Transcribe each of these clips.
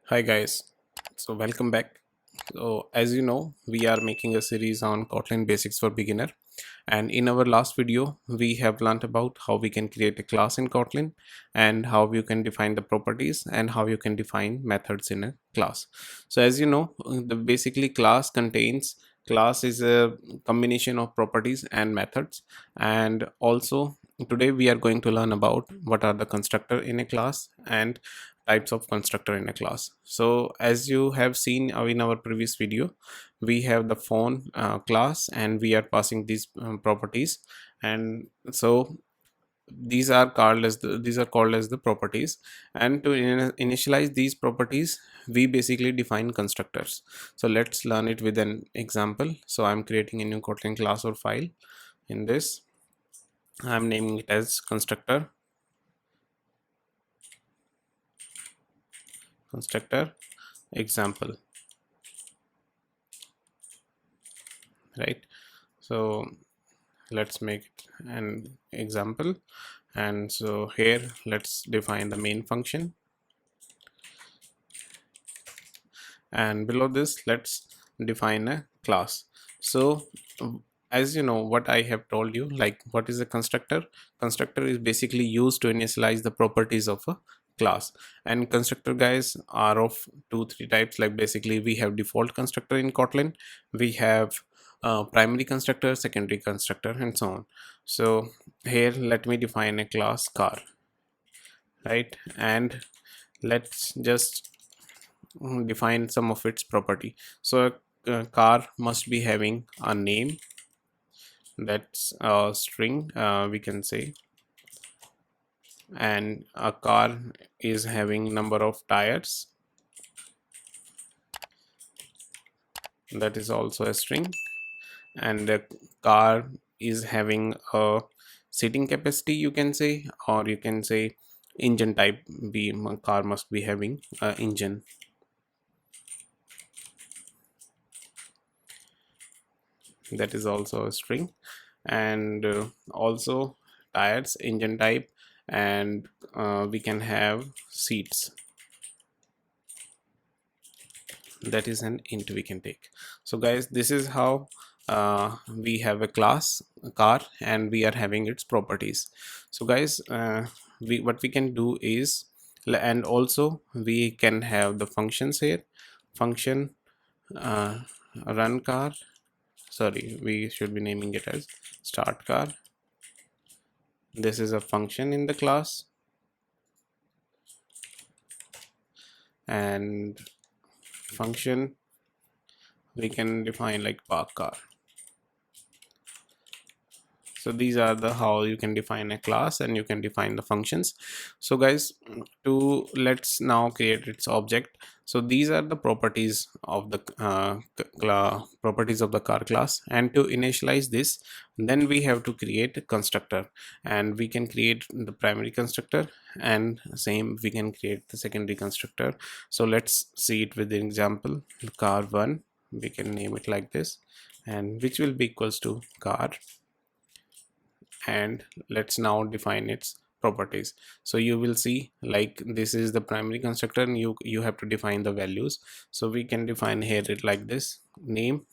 Hi guys, so welcome back. So as you know, we are making a series on Kotlin Basics for beginner, and in our last video we have learned about how we can create a class in Kotlin and how you can define the properties and how you can define methods in a class. So as you know, the basically class is a combination of properties and methods, and also today we are going to learn about what are the constructor in a class and types of constructor in a class. So as you have seen in our previous video, we have the phone class and we are passing these properties, and so these are called as the properties. And to initialize these properties, we basically define constructors. So let's learn it with an example. So I'm creating a new Kotlin class or file. In this, I'm naming it as constructor example, right? So let's make it an example, and so here let's define the main function, and below this let's define a class. So as you know, what I have told you, like what is a constructor is basically used to initialize the properties of a class. And constructor guys are of three types. Like basically we have default constructor in Kotlin, we have primary constructor, secondary constructor, and so on. So here let me define a class car, right? And let's just define some of its property. So a car must be having a name, that's a string, we can say, and a car is having number of tires, that is also a string, and the car is having a seating capacity, you can say, or you can say engine type. Car must be having a engine, that is also a string. And also tires, engine type, and we can have seats, that is an int we can take. So guys, this is how we have a class a car and we are having its properties. So guys, what we can do is, and also we can have the functions here. Function uh, run car, sorry, we should be naming it as start car. This is a function in the class, and function we can define like park car. So these are the how you can define a class and you can define the functions. So guys, to let's now create its object. So these are the properties of the properties of the car class, and to initialize this, then we have to create a constructor, and we can create the primary constructor, and same we can create the secondary constructor. So let's see it with the example. Car1, we can name it like this, and which will be equals to car. And let's now define its properties. So you will see, like, this is the primary constructor and you have to define the values. So we can define here it like this. Name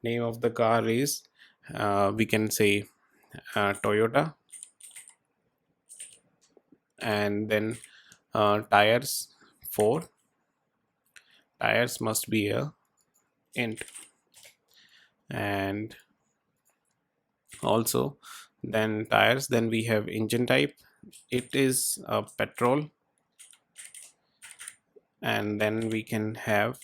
of the car is we can say Toyota, and then tires, 4 tires must be a int, and also then tires, then we have engine type, it is a petrol, and then we can have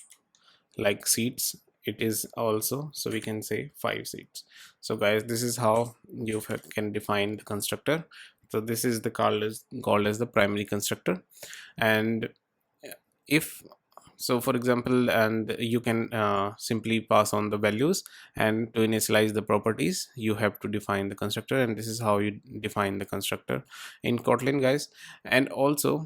like seats, it is also, so we can say 5 seats. So guys, this is how you can define the constructor. So this is the called as the primary constructor. And if so, for example, and you can simply pass on the values, and to initialize the properties you have to define the constructor, and this is how you define the constructor in Kotlin guys. And also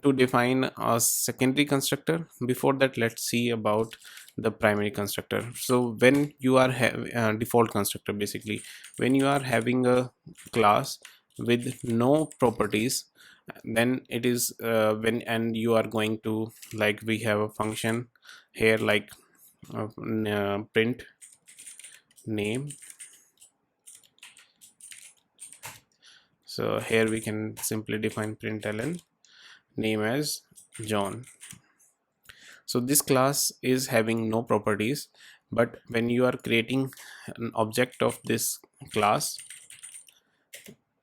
to define a secondary constructor, before that let's see about the primary constructor. So when you are default constructor, basically when you are having a class with no properties, Then it is when, and you are going to, like, we have a function here, like print name. So here we can simply define println name as John. So this class is having no properties, but when you are creating an object of this class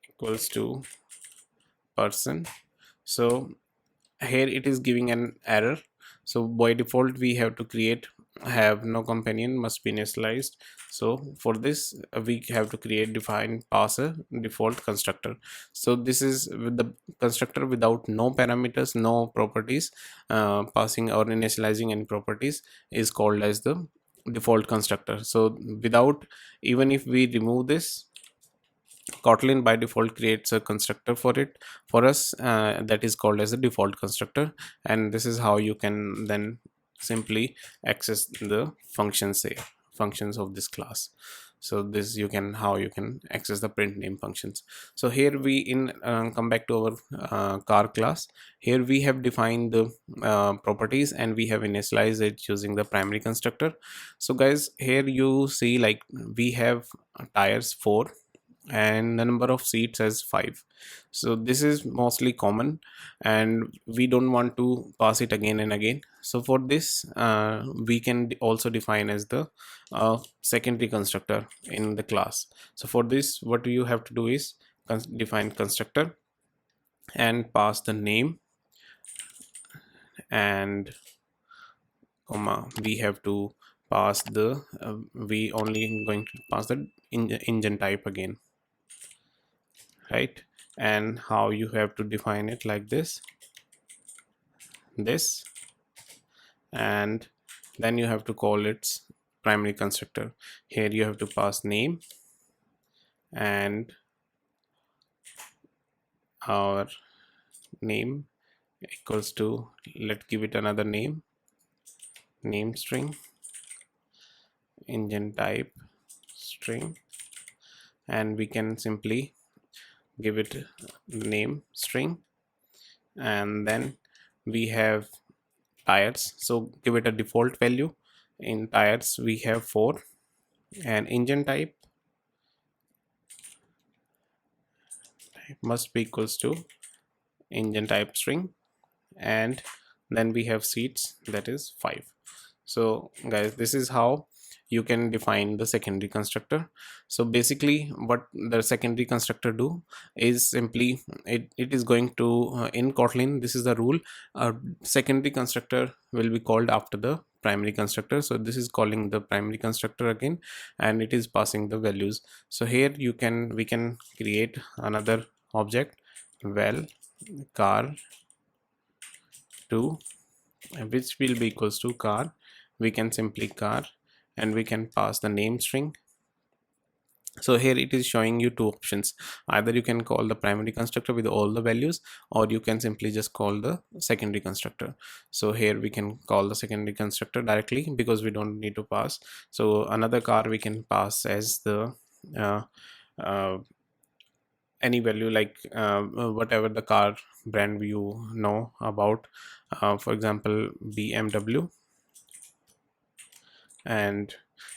equals to person, so here it is giving an error. So by default we have to create have no companion must be initialized. So for this we have to create define pass a default constructor. So this is with the constructor without no parameters, no properties, passing or initializing any properties is called as the default constructor. So without, even if we remove this, Kotlin by default creates a constructor for it for us, that is called as a default constructor, and this is how you can then simply access the functions here, functions of this class. So this you can, how you can access the print name functions. So here we in come back to our car class. Here we have defined the properties and we have initialized it using the primary constructor. So guys, here you see, like, we have tires 4 and the number of seats as 5. So this is mostly common and we don't want to pass it again and again. So for this we can also define as the secondary constructor in the class. So for this what you have to do is define constructor and pass the name, and comma we have to pass the we only going to pass the engine type again, right? And how you have to define it like this, and then you have to call its primary constructor. Here you have to pass name and our name equals to, let's give it another name string, engine type string, and we can simply give it name string, and then we have tires, so give it a default value. In tires we have 4, and engine type must be equals to engine type string, and then we have seats, that is 5. So guys, this is how you can define the secondary constructor. So basically what the secondary constructor do is simply it is going to in Kotlin, this is the rule, secondary constructor will be called after the primary constructor. So this is calling the primary constructor again, and it is passing the values. So here we can create another object, well car 2, which will be equals to car. We can simply car, and we can pass the name string. So here it is showing you two options: either you can call the primary constructor with all the values, or you can simply just call the secondary constructor. So here we can call the secondary constructor directly because we don't need to pass. So another car we can pass as the uh, uh, any value, like whatever the car brand you know about, for example BMW. And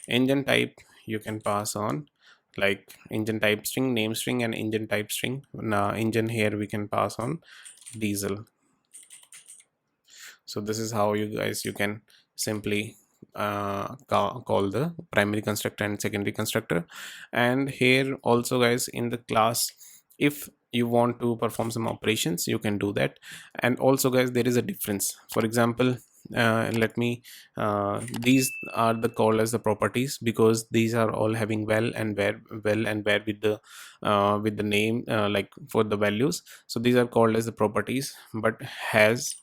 engine type you can pass on, like engine type string, name string, and engine type string. Now engine, here we can pass on diesel. So this is how you can simply call the primary constructor and secondary constructor. And here also guys, in the class, if you want to perform some operations you can do that. And also guys, there is a difference. For example, let me these are the called as the properties because these are all having well and where with the name, like for the values. So these are called as the properties, but has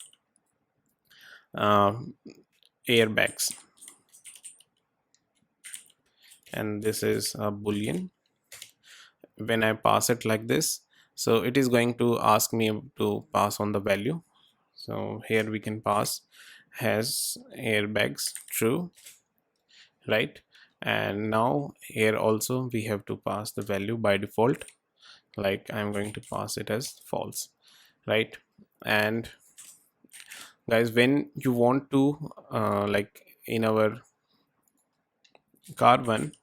airbags, and this is a boolean. When I pass it like this, so it is going to ask me to pass on the value. So here we can pass has airbags true, right? And now here also we have to pass the value by default, like I'm going to pass it as false. right? And guys, when you want to like in our car one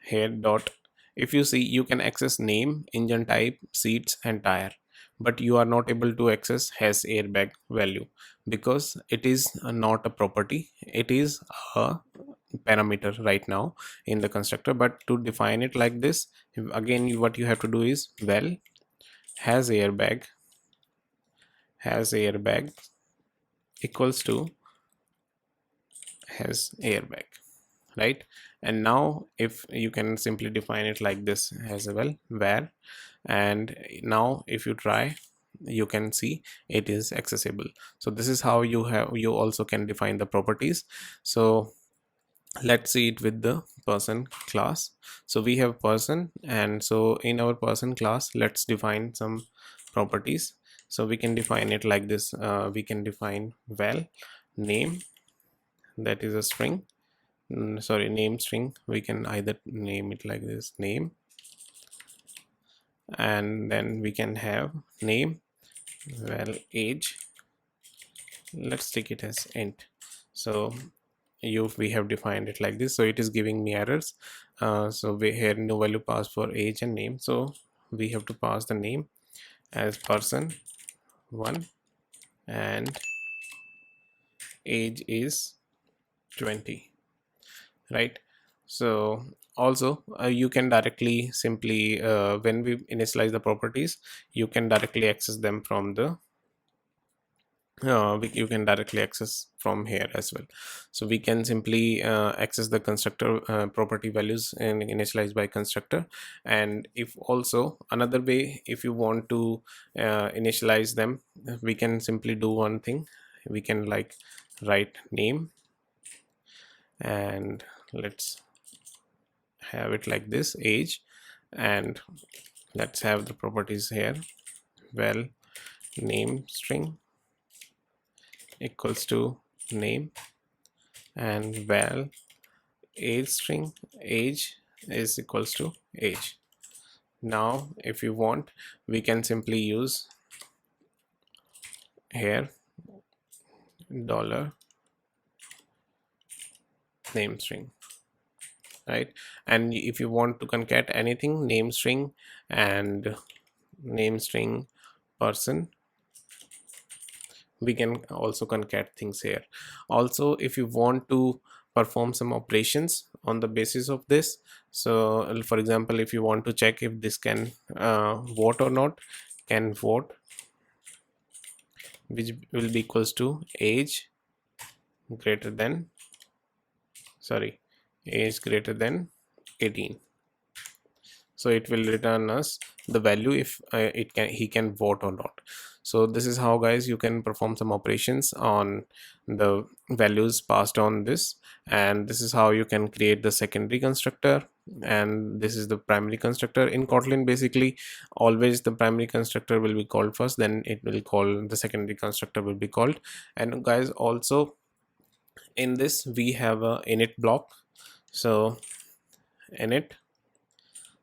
here dot, if you see, you can access name, engine type, seats and tire, but you are not able to access has airbag value because it is not a property, it is a parameter right now in the constructor. But to define it like this, again what you have to do is, well, has airbag, has airbag equals to has airbag, right? And now if you can simply define it like this as well, where, and now if you try, you can see it is accessible. So this is how you also can define the properties. So let's see it with the person class. So we have person, and so in our person class, let's define some properties. So we can define it like this. We can define, well, name, that is a string. Sorry, name string. We can either name it like this, name, and then we can have name, well, age, let's take it as int. So we have defined it like this, so it is giving me errors. So we here no value passed for age and name, so we have to pass the name as person 1 and age is 20, right? So also you can directly simply when we initialize the properties, you can directly access them from the you can directly access from here as well. So we can simply access the constructor property values and initialized by constructor. And if also another way, if you want to initialize them, we can simply do one thing. We can like write name, and let's have it like this, age, and let's have the properties here, well, name string equals to name, and well, age string, age is equals to age. Now if you want, we can simply use here dollar name string, right? And if you want to concat anything, name string and name string person, we can also concat things here. Also, if you want to perform some operations on the basis of this, so for example, if you want to check if this can vote or not, can vote, which will be equals to age greater than, sorry, age greater than 18. So it will return us the value if he can vote or not. So this is how, guys, you can perform some operations on the values passed on this. And this is how you can create the secondary constructor, and this is the primary constructor. In Kotlin, basically always the primary constructor will be called first, then it will call the secondary constructor will be called. And guys, also in this we have a init block. So init,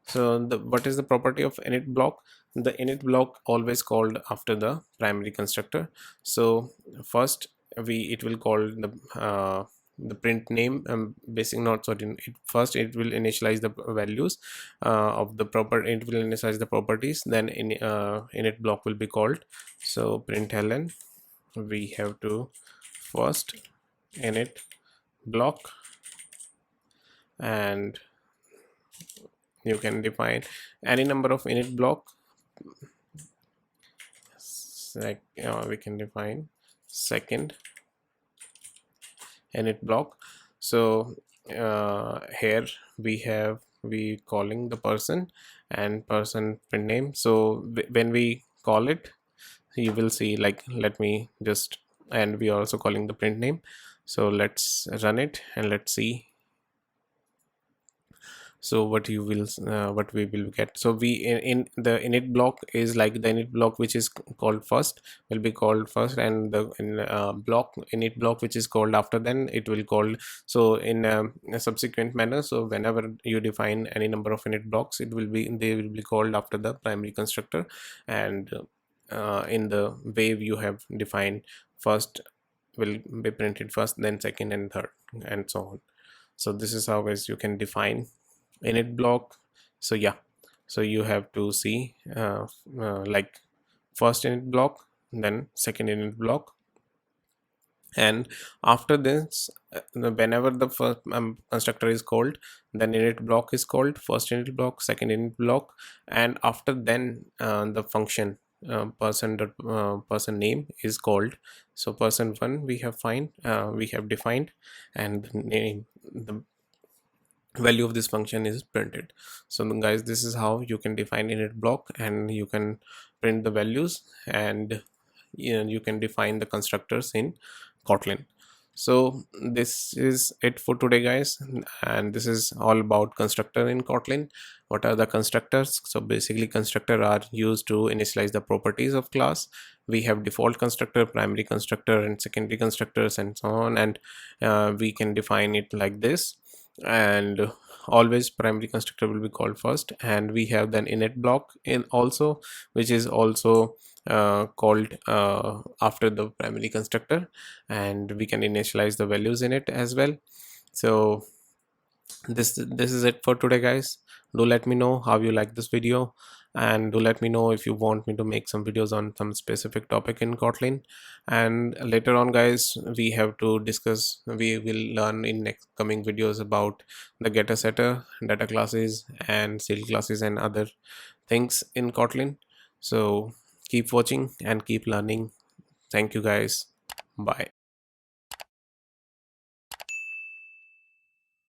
so what is the property of init block? The init block always called after the primary constructor. So first it will call the print name, basic, not certain, first it will initialize the values of the proper, it will initialize the properties, then init block will be called. So println, we have to first init block, and you can define any number of init block. Like we can define second init block. So here we calling the person and person print name. So when we call it, you will see, like, let me just, and we are also calling the print name. So let's run it and let's see. So what you will what we will get, so we in the init block is like the init block which is called first will be called first, and the block init block which is called after, then it will call. So in a subsequent manner, so whenever you define any number of init blocks, it will be, they will be called after the primary constructor. And in the way you have defined. First will be printed first, then second and third, and so on. So this is how as you can define init block. So yeah, so you have to see like first init block, then second init block, and after this whenever the first constructor is called, then init block is called, first init block, second init block, and after then the function person name is called. So person one we have defined, and the name, the value of this function is printed. So then guys, this is how you can define init block, and you can print the values, and you can define the constructors in Kotlin. So this is it for today guys, and this is all about constructor in Kotlin. What are the constructors? So basically constructor are used to initialize the properties of class. We have default constructor, primary constructor, and secondary constructors, and so on, and we can define it like this. And always primary constructor will be called first, and we have then init block in also, which is also called after the primary constructor, and we can initialize the values in it as well. So this is it for today guys. Do let me know how you like this video, and do let me know if you want me to make some videos on some specific topic in Kotlin. And later on guys, we have to discuss, we will learn in next coming videos about the getter setter, data classes, and shield classes, and other things in Kotlin. So keep watching and keep learning. Thank you guys. Bye.